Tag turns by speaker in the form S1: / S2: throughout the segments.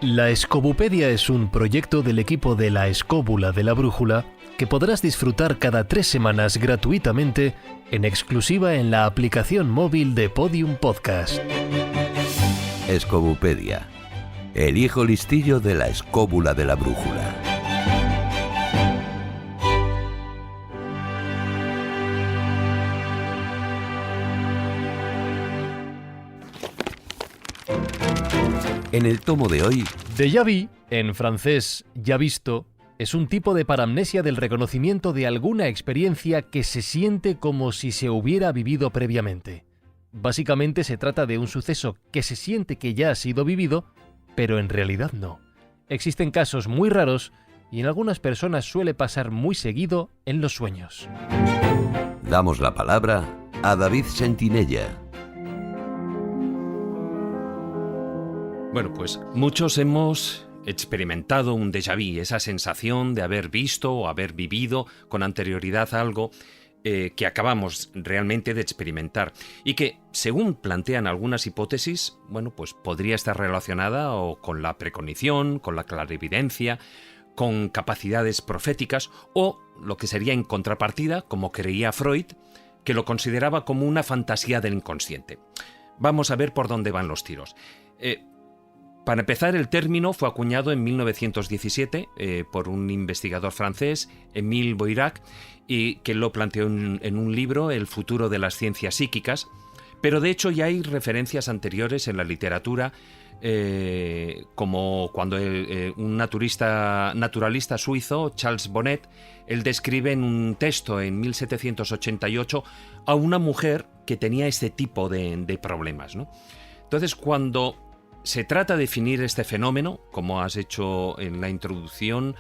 S1: La Escobupedia es un proyecto del equipo de La Escóbula de la Brújula que podrás disfrutar cada 3 semanas gratuitamente en exclusiva en la aplicación móvil de Podium Podcast.
S2: Escobupedia, el hijo listillo de La Escóbula de la Brújula. En el tomo de hoy,
S1: Déjà vu, en francés ya visto, es un tipo de paramnesia del reconocimiento de alguna experiencia que se siente como si se hubiera vivido previamente. Básicamente se trata de un suceso que se siente que ya ha sido vivido, pero en realidad no. Existen casos muy raros y en algunas personas suele pasar muy seguido en los sueños.
S2: damos la palabra a David Sentinella.
S3: Bueno, pues muchos hemos experimentado un déjà vu, esa sensación de haber visto o haber vivido con anterioridad algo que acabamos realmente de experimentar y que, según plantean algunas hipótesis, bueno, pues podría estar relacionada o con la precognición, con la clarividencia, con capacidades proféticas o, lo que sería en contrapartida, como creía Freud, que lo consideraba como una fantasía del inconsciente. Vamos a ver por dónde van los tiros. Para empezar, el término fue acuñado en 1917 por un investigador francés, Émile Boirac, y que lo planteó en un libro, El futuro de las ciencias psíquicas, pero de hecho ya hay referencias anteriores en la literatura, como cuando un naturalista suizo, Charles Bonnet, él describe en un texto en 1788 a una mujer que tenía este tipo de problemas, ¿no? Entonces, cuando se trata de definir este fenómeno, como has hecho en la introducción,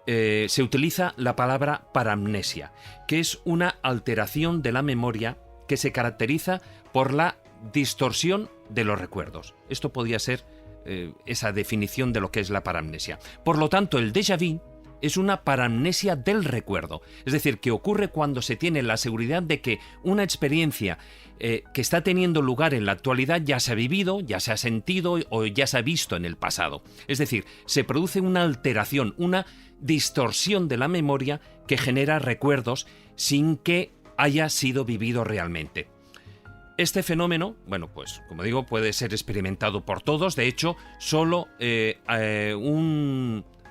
S3: se utiliza la palabra paramnesia, que es una alteración de la memoria que se caracteriza por la distorsión de los recuerdos. Esto podría ser esa definición de lo que es la paramnesia. Por lo tanto, el déjà vu es una paramnesia del recuerdo, es decir, que ocurre cuando se tiene la seguridad de que una experiencia que está teniendo lugar en la actualidad ya se ha vivido, ya se ha sentido o ya se ha visto en el pasado. Es decir, se produce una alteración, una distorsión de la memoria que genera recuerdos sin que haya sido vivido realmente. Este fenómeno, bueno, pues como digo, puede ser experimentado por todos. De hecho, solo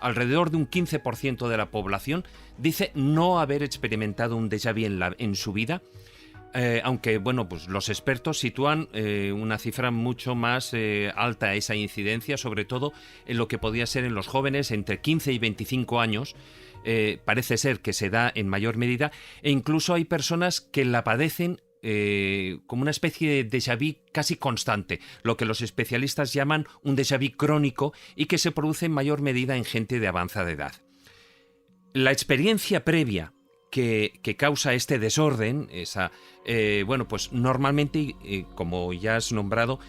S3: alrededor de un 15% de la población dice no haber experimentado un déjà vu en su vida, aunque bueno, pues los expertos sitúan una cifra mucho más alta esa incidencia, sobre todo en lo que podía ser en los jóvenes entre 15 y 25 años. Parece ser que se da en mayor medida, e incluso hay personas que la padecen como una especie de déjà vu casi constante, lo que los especialistas llaman un déjà vu crónico y que se produce en mayor medida en gente de avanzada edad. La experiencia previa que causa este desorden, bueno, pues normalmente, como ya has nombrado,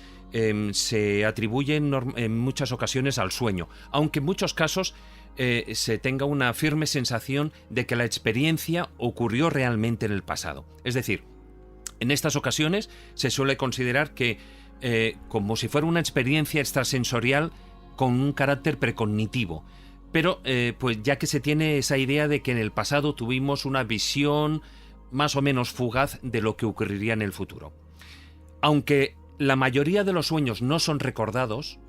S3: se atribuye en muchas ocasiones al sueño, aunque en muchos casos se tenga una firme sensación de que la experiencia ocurrió realmente en el pasado. Es decir, en estas ocasiones se suele considerar que como si fuera una experiencia extrasensorial con un carácter precognitivo, pero pues ya que se tiene esa idea de que en el pasado tuvimos una visión más o menos fugaz de lo que ocurriría en el futuro. Aunque la mayoría de los sueños no son recordados,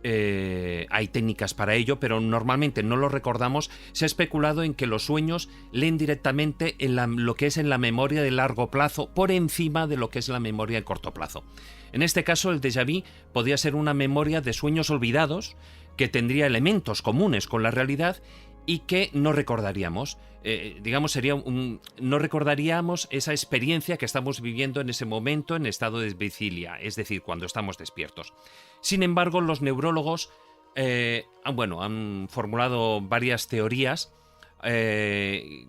S3: hay técnicas para ello, pero normalmente no los recordamos. Se ha especulado en que los sueños leen directamente en lo que es en la memoria de largo plazo por encima de lo que es la memoria de corto plazo. En este caso, el déjà vu podría ser una memoria de sueños olvidados que tendría elementos comunes con la realidad y que no recordaríamos. No recordaríamos esa experiencia que estamos viviendo en ese momento en estado de vigilia, es decir, cuando estamos despiertos. Sin embargo, los neurólogos han formulado varias teorías que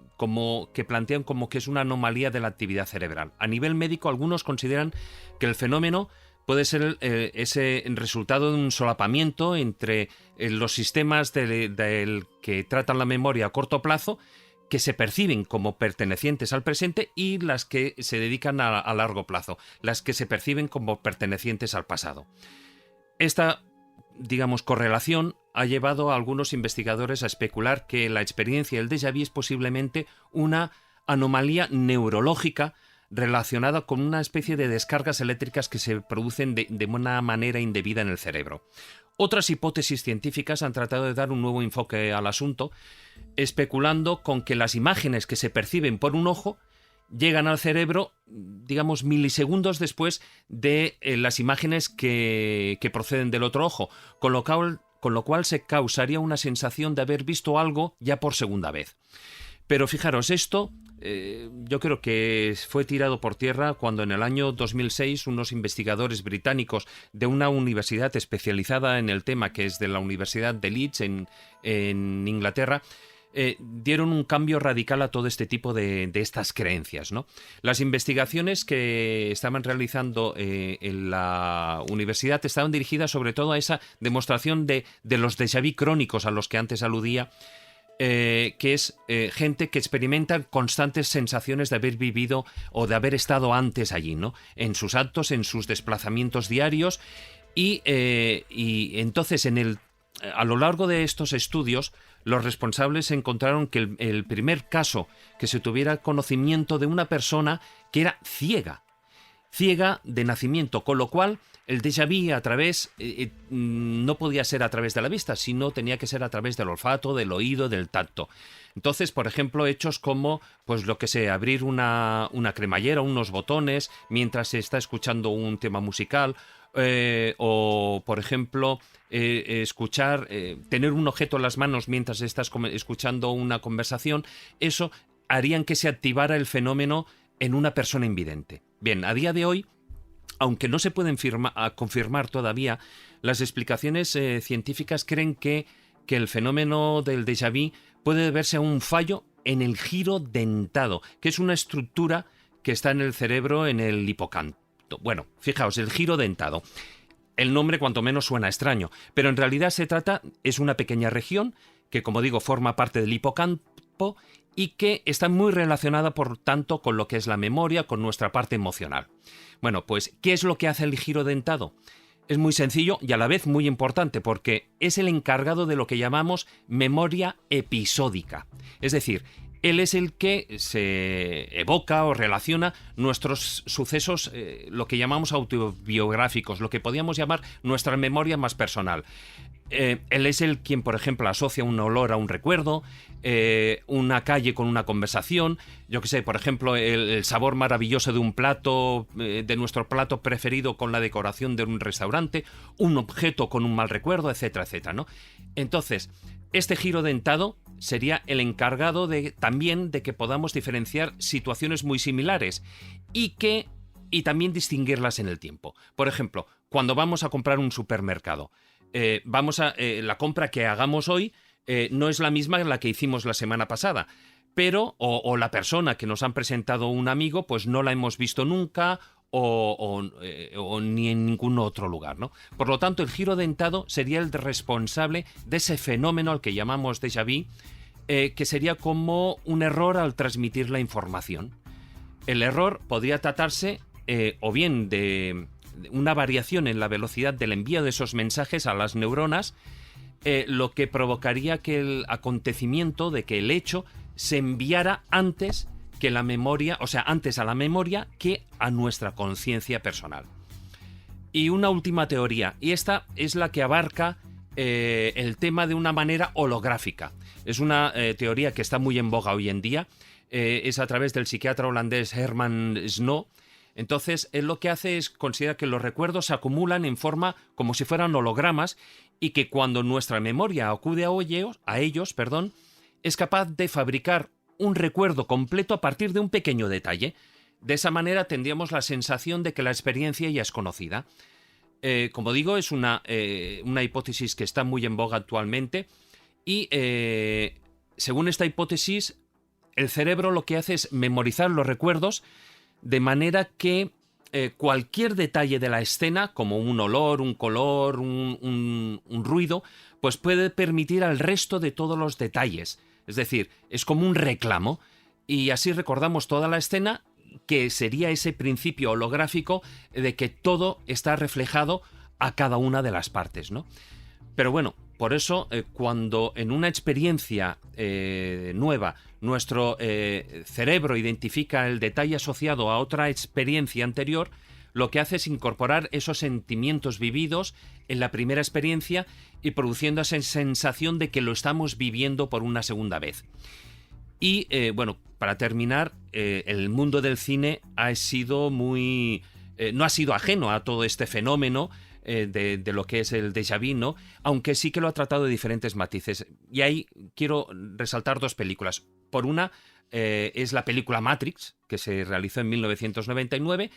S3: plantean como que es una anomalía de la actividad cerebral. A nivel médico, algunos consideran que el fenómeno puede ser ese resultado de un solapamiento entre los sistemas del que tratan la memoria a corto plazo, que se perciben como pertenecientes al presente, y las que se dedican a largo plazo, las que se perciben como pertenecientes al pasado. Esta, digamos, correlación ha llevado a algunos investigadores a especular que la experiencia del déjà vu es posiblemente una anomalía neurológica relacionada con una especie de descargas eléctricas que se producen de una manera indebida en el cerebro. Otras hipótesis científicas han tratado de dar un nuevo enfoque al asunto, especulando con que las imágenes que se perciben por un ojo llegan al cerebro, digamos, milisegundos después de las imágenes que proceden del otro ojo, con lo cual se causaría una sensación de haber visto algo ya por segunda vez. Pero fijaros, esto yo creo que fue tirado por tierra cuando en el año 2006 unos investigadores británicos de una universidad especializada en el tema, que es de la Universidad de Leeds en Inglaterra, dieron un cambio radical a todo este tipo de estas creencias, ¿no? Las investigaciones que estaban realizando en la universidad estaban dirigidas sobre todo a esa demostración de los déjà vu crónicos a los que antes aludía, que es gente que experimenta constantes sensaciones de haber vivido o de haber estado antes allí, ¿no? En sus actos, en sus desplazamientos diarios y entonces a lo largo de estos estudios los responsables encontraron que el primer caso que se tuviera conocimiento de una persona que era ciega de nacimiento, con lo cual el déjà vu no podía ser a través de la vista, sino tenía que ser a través del olfato, del oído, del tacto. Entonces, por ejemplo, hechos como, pues lo que sé, abrir una cremallera, unos botones, mientras se está escuchando un tema musical, o, por ejemplo, escuchar, tener un objeto en las manos mientras estás escuchando una conversación, eso harían que se activara el fenómeno en una persona invidente. Bien, a día de hoy, aunque no se pueden confirmar todavía, las explicaciones científicas creen que el fenómeno del déjà vu puede deberse a un fallo en el giro dentado, que es una estructura que está en el cerebro, en el hipocampo. Bueno, fijaos, el giro dentado. El nombre cuanto menos suena extraño, pero en realidad es una pequeña región que, como digo, forma parte del hipocampo y que está muy relacionada, por tanto, con lo que es la memoria, con nuestra parte emocional. Bueno, pues, ¿qué es lo que hace el giro dentado? Es muy sencillo y a la vez muy importante, porque es el encargado de lo que llamamos memoria episódica. Es decir, él es el que se evoca o relaciona nuestros sucesos, lo que llamamos autobiográficos, lo que podríamos llamar nuestra memoria más personal. Él es el quien, por ejemplo, asocia un olor a un recuerdo, una calle con una conversación, yo qué sé, por ejemplo, el sabor maravilloso de un plato, de nuestro plato preferido con la decoración de un restaurante, un objeto con un mal recuerdo, etcétera, etcétera, ¿no? Entonces, este giro dentado sería el encargado también de que podamos diferenciar situaciones muy similares y también distinguirlas en el tiempo. Por ejemplo, cuando vamos a comprar un supermercado, la compra que hagamos hoy no es la misma que la que hicimos la semana pasada, pero o la persona que nos han presentado un amigo, pues no la hemos visto nunca o ni en ningún otro lugar, ¿no? Por lo tanto, el giro dentado sería el responsable de ese fenómeno al que llamamos déjà vu, que sería como un error al transmitir la información. El error podría tratarse o bien de una variación en la velocidad del envío de esos mensajes a las neuronas, lo que provocaría que el acontecimiento, de que el hecho se enviara antes que la memoria, o sea, antes a la memoria que a nuestra conciencia personal. Y una última teoría, y esta es la que abarca el tema de una manera holográfica. Es una teoría que está muy en boga hoy en día, es a través del psiquiatra holandés Herman Snow. Entonces, él lo que hace es considerar que los recuerdos se acumulan en forma como si fueran hologramas y que cuando nuestra memoria acude a ellos, es capaz de fabricar un recuerdo completo a partir de un pequeño detalle. De esa manera tendríamos la sensación de que la experiencia ya es conocida. Como digo, es una hipótesis que está muy en boga actualmente y según esta hipótesis, el cerebro lo que hace es memorizar los recuerdos de manera que cualquier detalle de la escena, como un olor, un color, un ruido, pues puede permitir al resto de todos los detalles. Es decir, es como un reclamo y así recordamos toda la escena, que sería ese principio holográfico de que todo está reflejado a cada una de las partes, ¿no? Pero bueno, Por eso, cuando en una experiencia nueva nuestro cerebro identifica el detalle asociado a otra experiencia anterior, lo que hace es incorporar esos sentimientos vividos en la primera experiencia y produciendo esa sensación de que lo estamos viviendo por una segunda vez. Y bueno, para terminar, el mundo del cine ha sido no ha sido ajeno a todo este fenómeno de lo que es el déjà vu, ¿no? Aunque sí que lo ha tratado de diferentes matices. Y ahí quiero resaltar dos películas. Por una, es la película Matrix, que se realizó en 1999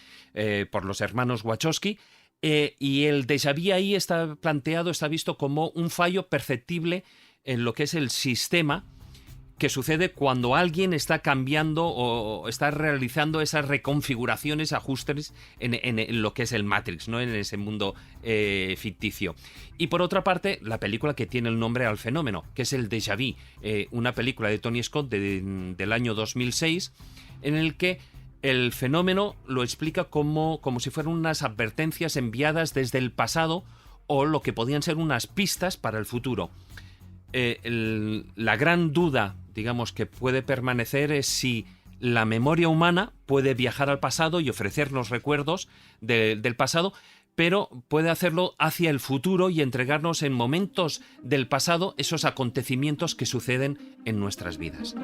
S3: por los hermanos Wachowski, y el déjà vu ahí está planteado, está visto como un fallo perceptible en lo que es el sistema que sucede cuando alguien está cambiando o está realizando esas reconfiguraciones, ajustes en lo que es el Matrix, ¿no? En ese mundo ficticio. Y por otra parte, la película que tiene el nombre al fenómeno, que es el Déjà Vu, una película de Tony Scott del año 2006, en el que el fenómeno lo explica como si fueran unas advertencias enviadas desde el pasado o lo que podían ser unas pistas para el futuro. La gran duda, digamos, que puede permanecer es si la memoria humana puede viajar al pasado y ofrecernos recuerdos del pasado, pero puede hacerlo hacia el futuro y entregarnos en momentos del pasado esos acontecimientos que suceden en nuestras vidas.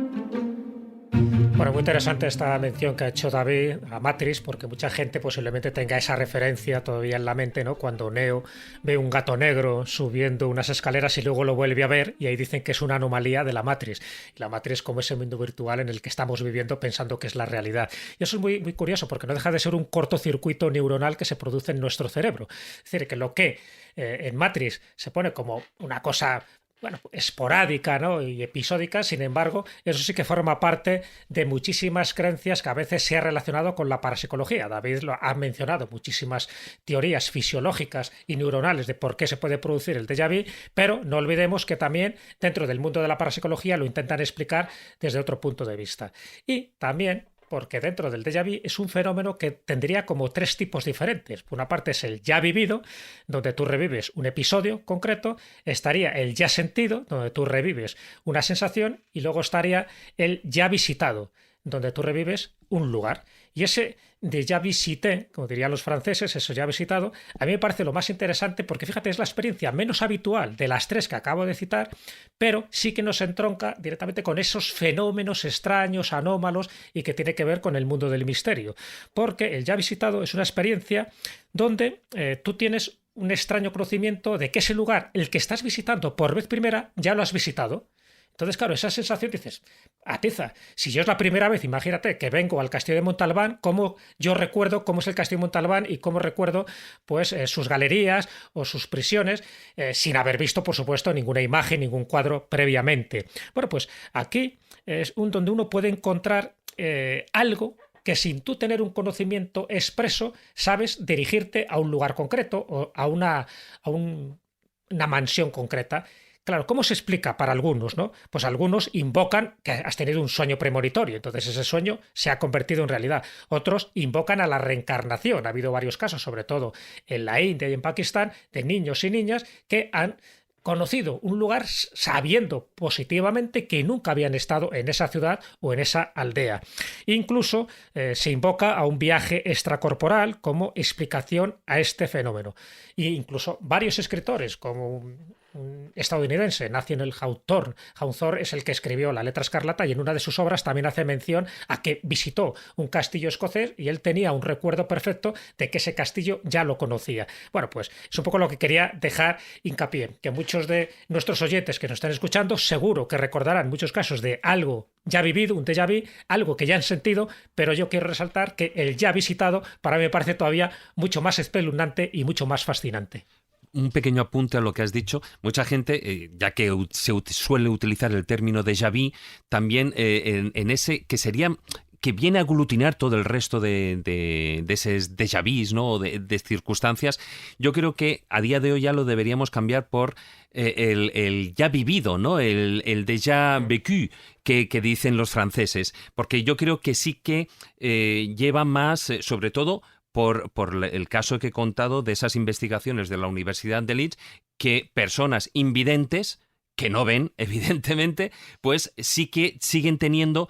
S4: Bueno, muy interesante esta mención que ha hecho David a Matrix, porque mucha gente posiblemente tenga esa referencia todavía en la mente, ¿no? Cuando Neo ve un gato negro subiendo unas escaleras y luego lo vuelve a ver, y ahí dicen que es una anomalía de la Matrix. Y la Matrix como ese mundo virtual en el que estamos viviendo pensando que es la realidad. Y eso es muy, muy curioso, porque no deja de ser un cortocircuito neuronal que se produce en nuestro cerebro. Es decir, que lo que en Matrix se pone como una cosa, bueno, esporádica, ¿no? Y episódica, sin embargo, eso sí que forma parte de muchísimas creencias que a veces se ha relacionado con la parapsicología. David lo ha mencionado, muchísimas teorías fisiológicas y neuronales de por qué se puede producir el déjà vu, pero no olvidemos que también dentro del mundo de la parapsicología lo intentan explicar desde otro punto de vista. Y también porque dentro del déjà vu es un fenómeno que tendría como tres tipos diferentes. Por una parte es el ya vivido, donde tú revives un episodio concreto, estaría el ya sentido, donde tú revives una sensación, y luego estaría el ya visitado, donde tú revives un lugar. Y ese de ya visité, como dirían los franceses, eso ya visitado, a mí me parece lo más interesante porque, fíjate, es la experiencia menos habitual de las tres que acabo de citar, pero sí que nos entronca directamente con esos fenómenos extraños, anómalos, y que tiene que ver con el mundo del misterio. Porque el ya visitado es una experiencia donde tú tienes un extraño conocimiento de que ese lugar, el que estás visitando por vez primera, ya lo has visitado. Entonces, claro, esa sensación dices, atiza, si yo es la primera vez, imagínate que vengo al castillo de Montalbán, cómo yo recuerdo cómo es el castillo de Montalbán y cómo recuerdo pues sus galerías o sus prisiones, sin haber visto, por supuesto, ninguna imagen, ningún cuadro previamente. Bueno, pues aquí es donde uno puede encontrar algo que sin tú tener un conocimiento expreso sabes dirigirte a un lugar concreto o a una mansión concreta. Claro, ¿cómo se explica para algunos, no? Pues algunos invocan que has tenido un sueño premonitorio, entonces ese sueño se ha convertido en realidad. Otros invocan a la reencarnación. Ha habido varios casos, sobre todo en la India y en Pakistán, de niños y niñas que han conocido un lugar sabiendo positivamente que nunca habían estado en esa ciudad o en esa aldea. Incluso se invoca a un viaje extracorporal como explicación a este fenómeno. E incluso varios escritores, como un estadounidense, Nathaniel Hawthorne. Hawthorne es el que escribió La Letra Escarlata y en una de sus obras también hace mención a que visitó un castillo escocés y él tenía un recuerdo perfecto de que ese castillo ya lo conocía. Bueno, pues es un poco lo que quería dejar hincapié, que muchos de nuestros oyentes que nos están escuchando seguro que recordarán muchos casos de algo ya vivido, un déjà vu, algo que ya han sentido, pero yo quiero resaltar que el ya visitado para mí me parece todavía mucho más espeluznante y mucho más fascinante.
S3: Un pequeño apunte a lo que has dicho. Mucha gente, ya que se suele utilizar el término déjà vu, también en ese que sería, que viene a aglutinar todo el resto de esos déjà vus, ¿no? de circunstancias. Yo creo que a día de hoy ya lo deberíamos cambiar por el ya vivido, ¿no? El déjà vécu que dicen los franceses. Porque yo creo que sí que lleva más, sobre todo, por el caso que he contado de esas investigaciones de la Universidad de Leeds, que personas invidentes, que no ven, evidentemente, pues sí que siguen teniendo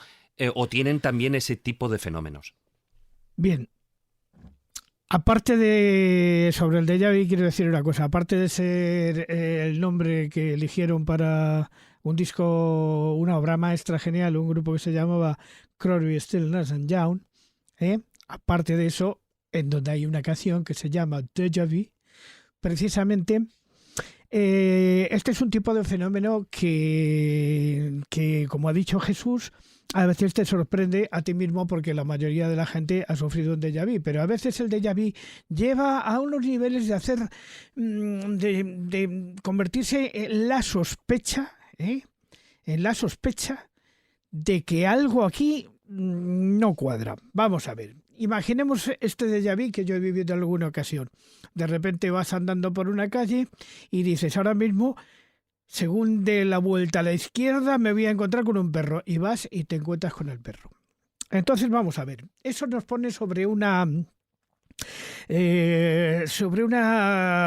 S3: o tienen también ese tipo de fenómenos.
S5: Bien. Aparte de sobre el déjà vu, quiero decir una cosa. Aparte de ser el nombre que eligieron para un disco, una obra maestra genial, un grupo que se llamaba Crosby, Stills, Nash & Young, aparte de eso, en donde hay una canción que se llama Déjà Vu, precisamente, este es un tipo de fenómeno que, como ha dicho Jesús, a veces te sorprende a ti mismo porque la mayoría de la gente ha sufrido un déjà vu, pero a veces el déjà vu lleva a unos niveles de hacer, de convertirse en la sospecha, de que algo aquí no cuadra. Vamos a ver. Imaginemos este déjà vu que yo he vivido en alguna ocasión. De repente vas andando por una calle y dices, ahora mismo, según de la vuelta a la izquierda, me voy a encontrar con un perro. Y vas y te encuentras con el perro. Entonces, vamos a ver. Eso nos pone sobre una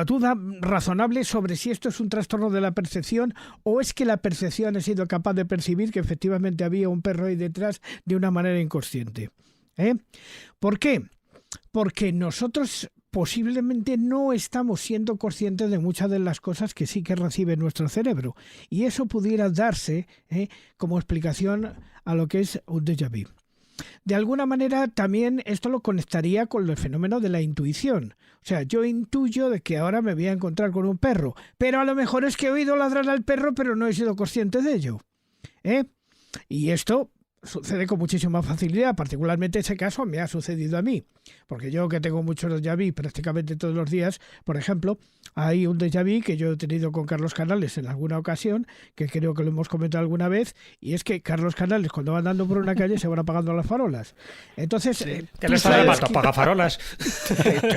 S5: duda razonable sobre si esto es un trastorno de la percepción o es que la percepción ha sido capaz de percibir que efectivamente había un perro ahí detrás de una manera inconsciente. ¿Por qué? Porque nosotros posiblemente no estamos siendo conscientes de muchas de las cosas que sí que recibe nuestro cerebro. Y eso pudiera darse como explicación a lo que es un déjà vu. De alguna manera también esto lo conectaría con el fenómeno de la intuición. O sea, yo intuyo de que ahora me voy a encontrar con un perro, pero a lo mejor es que he oído ladrar al perro, pero no he sido consciente de ello. Y esto sucede con muchísima facilidad, particularmente ese caso me ha sucedido a mí, porque yo que tengo muchos déjà vu prácticamente todos los días, por ejemplo, hay un déjà vu que yo he tenido con Carlos Canales en alguna ocasión, que creo que lo hemos comentado alguna vez, y es que Carlos Canales cuando va andando por una calle se van apagando las farolas. Entonces,
S4: ¿qué le está llamando? ¿Apagafarolas?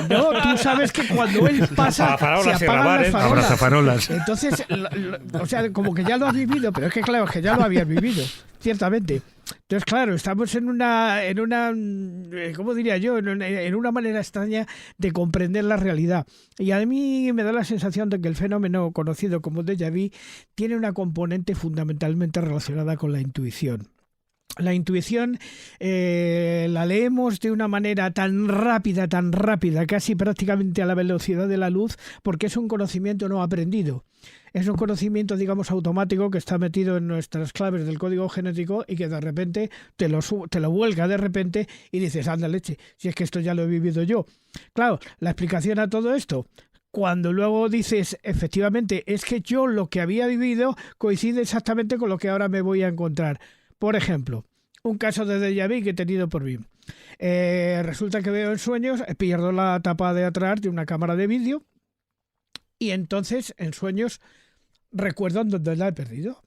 S5: No, tú sabes que cuando él pasa se apagan las farolas.
S6: Abrazafarolas.
S5: Entonces, o sea, como que ya lo has vivido, pero es que claro, que ya lo habías vivido, ciertamente. Entonces, claro, estamos en una ¿cómo diría yo? En una manera extraña de comprender la realidad. Y a mí me da la sensación de que el fenómeno conocido como déjà vu tiene una componente fundamentalmente relacionada con la intuición. La intuición la leemos de una manera tan rápida, casi prácticamente a la velocidad de la luz, porque es un conocimiento no aprendido. Es un conocimiento, digamos, automático que está metido en nuestras claves del código genético y que de repente te lo vuelca de repente y dices, anda leche, si es que esto ya lo he vivido yo. Claro, la explicación a todo esto, cuando luego dices, efectivamente, es que yo lo que había vivido coincide exactamente con lo que ahora me voy a encontrar. Por ejemplo, un caso de déjà vu que he tenido por mí. Resulta que veo en sueños, pierdo la tapa de atrás de una cámara de vídeo y entonces en sueños recuerdo dónde la he perdido.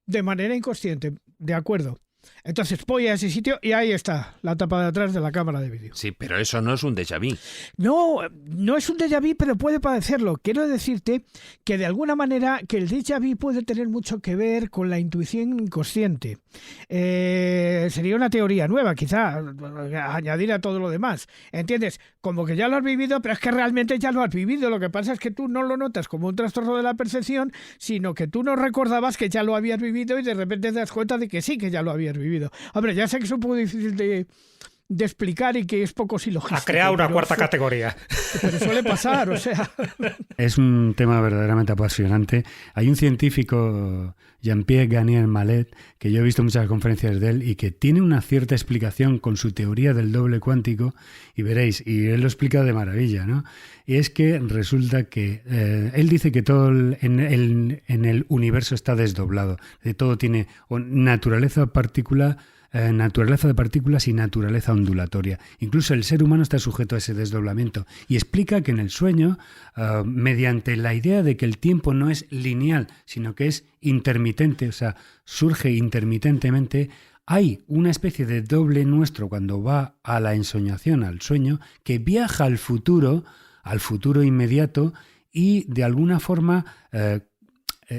S5: De manera inconsciente, de acuerdo. Entonces voy a ese sitio y ahí está la tapa de atrás de la cámara de vídeo.
S3: Sí, pero eso no es un déjà vu.
S5: No es un déjà vu, pero puede parecerlo. Quiero decirte que de alguna manera que el déjà vu puede tener mucho que ver con la intuición inconsciente. Sería una teoría nueva, quizá, añadir a todo lo demás. ¿Entiendes? Como que ya lo has vivido, pero es que realmente ya lo has vivido. Lo que pasa es que tú no lo notas como un trastorno de la percepción, sino que tú no recordabas que ya lo habías vivido y de repente te das cuenta de que sí, que ya lo habías vivido. Hombre, ya sé que es un poco difícil de explicar y que es poco silogístico.
S4: Ha creado una cuarta categoría.
S5: Pero suele pasar, o sea.
S6: Es un tema verdaderamente apasionante. Hay un científico, Jean-Pierre Garnier Mallet, que yo he visto muchas conferencias de él y que tiene una cierta explicación con su teoría del doble cuántico, y veréis, y él lo explica de maravilla, ¿no? Y es que resulta que él dice que todo en el universo está desdoblado, de todo tiene naturaleza de partículas y naturaleza ondulatoria. Incluso el ser humano está sujeto a ese desdoblamiento. Y explica que en el sueño, mediante la idea de que el tiempo no es lineal, sino que es intermitente, o sea, surge intermitentemente, hay una especie de doble nuestro cuando va a la ensoñación, al sueño, que viaja al futuro inmediato y de alguna forma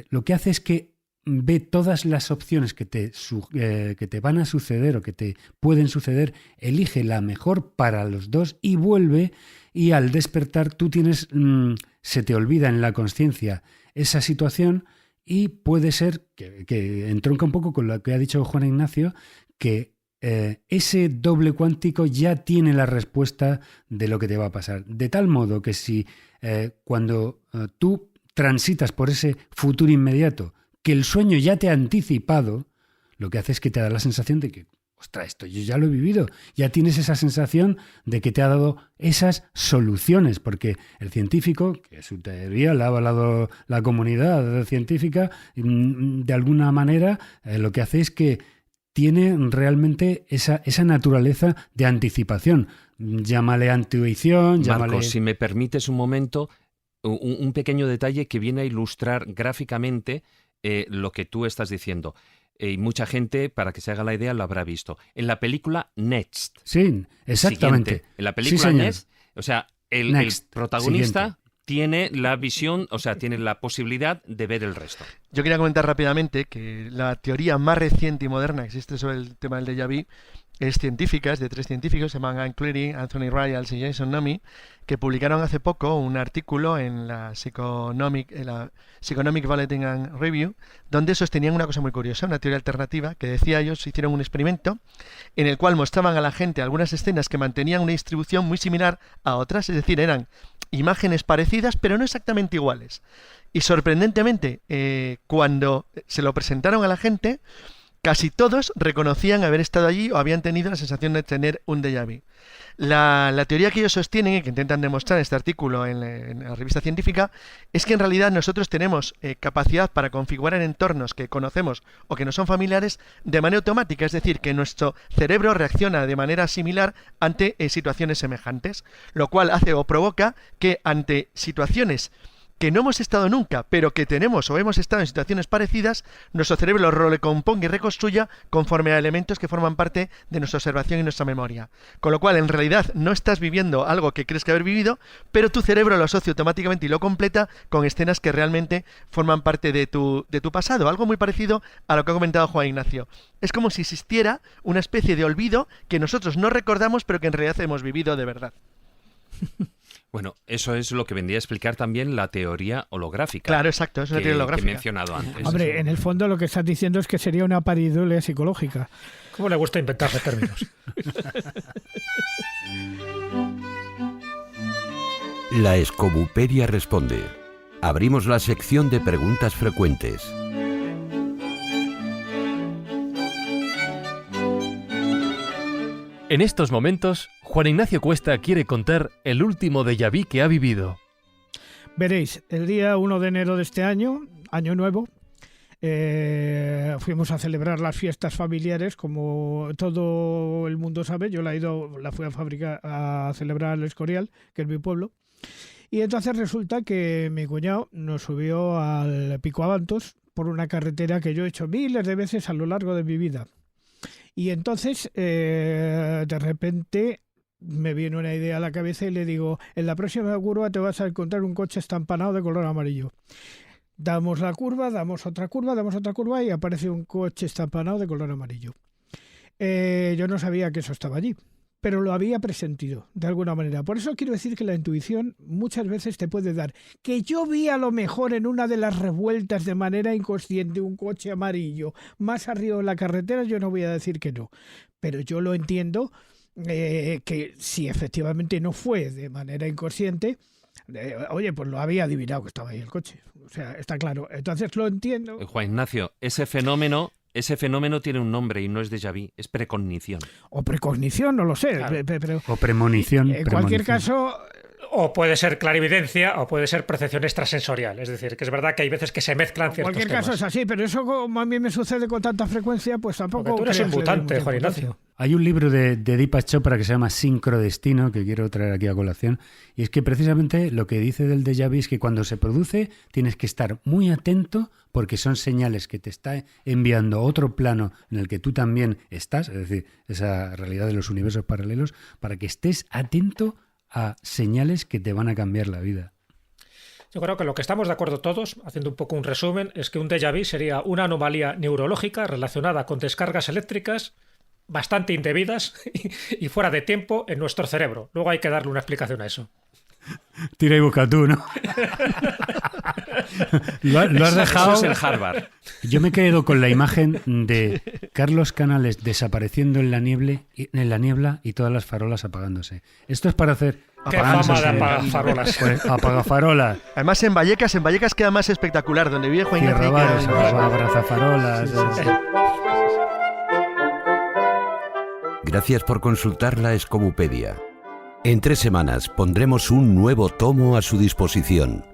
S6: lo que hace es que ve todas las opciones que te van a suceder o que te pueden suceder, elige la mejor para los dos y vuelve, y al despertar tú se te olvida en la consciencia esa situación, y puede ser que entronca un poco con lo que ha dicho Juan Ignacio, que ese doble cuántico ya tiene la respuesta de lo que te va a pasar. De tal modo que si cuando tú transitas por ese futuro inmediato, que el sueño ya te ha anticipado, lo que hace es que te da la sensación de que, ostras, esto yo ya lo he vivido. Ya tienes esa sensación de que te ha dado esas soluciones, porque el científico, que su teoría la ha avalado la comunidad científica, de alguna manera lo que hace es que tiene realmente esa naturaleza de anticipación. Llámale intuición, llámale...
S3: Marcos, si me permites un momento, un pequeño detalle que viene a ilustrar gráficamente lo que tú estás diciendo. Y mucha gente, para que se haga la idea, lo habrá visto. En la película Next.
S6: Sí, exactamente.
S3: Siguiente. En la película Next, o sea, el protagonista
S6: siguiente.
S3: tiene la visión, o sea, tiene la posibilidad de ver el resto.
S7: Yo quería comentar rápidamente que la teoría más reciente y moderna que existe sobre el tema del déjà vu es científica, es de 3 científicos, se llaman Ann Cleary, Anthony Ryals y Jason Nami, que publicaron hace poco un artículo en la Psychonomic Bulletin and Review, donde sostenían una cosa muy curiosa, una teoría alternativa, que decía ellos, hicieron un experimento en el cual mostraban a la gente algunas escenas que mantenían una distribución muy similar a otras, es decir, eran imágenes parecidas, pero no exactamente iguales. Y sorprendentemente, cuando se lo presentaron a la gente, casi todos reconocían haber estado allí o habían tenido la sensación de tener un déjà vu. La teoría que ellos sostienen y que intentan demostrar en este artículo en la revista científica es que en realidad nosotros tenemos capacidad para configurar entornos que conocemos o que no son familiares de manera automática, es decir, que nuestro cerebro reacciona de manera similar ante situaciones semejantes, lo cual hace o provoca que ante situaciones que no hemos estado nunca, pero que tenemos o hemos estado en situaciones parecidas, nuestro cerebro lo recomponga y reconstruya conforme a elementos que forman parte de nuestra observación y nuestra memoria. Con lo cual, en realidad, no estás viviendo algo que crees que haber vivido, pero tu cerebro lo asocia automáticamente y lo completa con escenas que realmente forman parte de tu pasado. Algo muy parecido a lo que ha comentado Juan Ignacio. Es como si existiera una especie de olvido que nosotros no recordamos, pero que en realidad hemos vivido de verdad.
S3: Bueno, eso es lo que vendría a explicar también la teoría holográfica.
S7: Claro, exacto, es una teoría holográfica.
S3: Que he mencionado antes.
S5: Hombre, en el fondo lo que estás diciendo es que sería una pareidolia psicológica.
S4: ¿Cómo le gusta inventarse términos?
S2: La Escobuperia responde. Abrimos la sección de preguntas frecuentes.
S1: En estos momentos, Juan Ignacio Cuesta quiere contar el último déjà vu que ha vivido.
S5: Veréis, el día 1 de enero de este año, año nuevo, fuimos a celebrar las fiestas familiares, como todo el mundo sabe. Yo la fui a celebrar al Escorial, que es mi pueblo. Y entonces resulta que mi cuñado nos subió al Pico Abantos por una carretera que yo he hecho miles de veces a lo largo de mi vida. Y entonces, de repente, me viene una idea a la cabeza y le digo, en la próxima curva te vas a encontrar un coche estampanado de color amarillo. Damos la curva, damos otra curva y aparece un coche estampanado de color amarillo. Yo no sabía que eso estaba allí, pero lo había presentido de alguna manera. Por eso quiero decir que la intuición muchas veces te puede dar. Que yo vi a lo mejor en una de las revueltas de manera inconsciente un coche amarillo más arriba de la carretera, yo no voy a decir que no. Pero yo lo entiendo que si efectivamente no fue de manera inconsciente, oye, pues lo había adivinado que estaba ahí el coche. O sea, está claro. Entonces lo entiendo.
S3: Juan Ignacio, ese fenómeno tiene un nombre y no es déjà vu, es precognición.
S5: O precognición, no lo sé.
S3: Claro.
S5: Pero,
S6: O premonición.
S5: en cualquier caso...
S4: O puede ser clarividencia o puede ser percepción extrasensorial. Es decir, que es verdad que hay veces que se mezclan ciertos temas.
S5: En cualquier caso es así, pero eso como a mí me sucede con tanta frecuencia, pues tampoco...
S4: Porque tú eres un mutante, Juan Ignacio.
S6: Hay un libro de Deepak Chopra que se llama Sincrodestino, que quiero traer aquí a colación, y es que precisamente lo que dice del déjà vu es que cuando se produce tienes que estar muy atento porque son señales que te está enviando otro plano en el que tú también estás, es decir, esa realidad de los universos paralelos, para que estés atento a señales que te van a cambiar la vida.
S4: Yo creo que lo que estamos de acuerdo todos, haciendo un poco un resumen, es que un déjà vu sería una anomalía neurológica relacionada con descargas eléctricas bastante indebidas y fuera de tiempo en nuestro cerebro. Luego hay que darle una explicación a eso.
S6: Tira y busca tú, ¿no? Lo has dejado.
S3: Eso es el Harvard.
S6: Yo me quedo con la imagen de Carlos Canales desapareciendo en la niebla y todas las farolas apagándose. Esto es para hacer...
S4: Qué fama de apagafarolas.
S6: Pues, apagafarolas.
S7: Además en Vallecas queda más espectacular, donde vive Juan
S6: Tierra Bares,
S7: García.
S6: abrazafarolas.
S2: Gracias por consultar la Escobupedia. En 3 semanas pondremos un nuevo tomo a su disposición.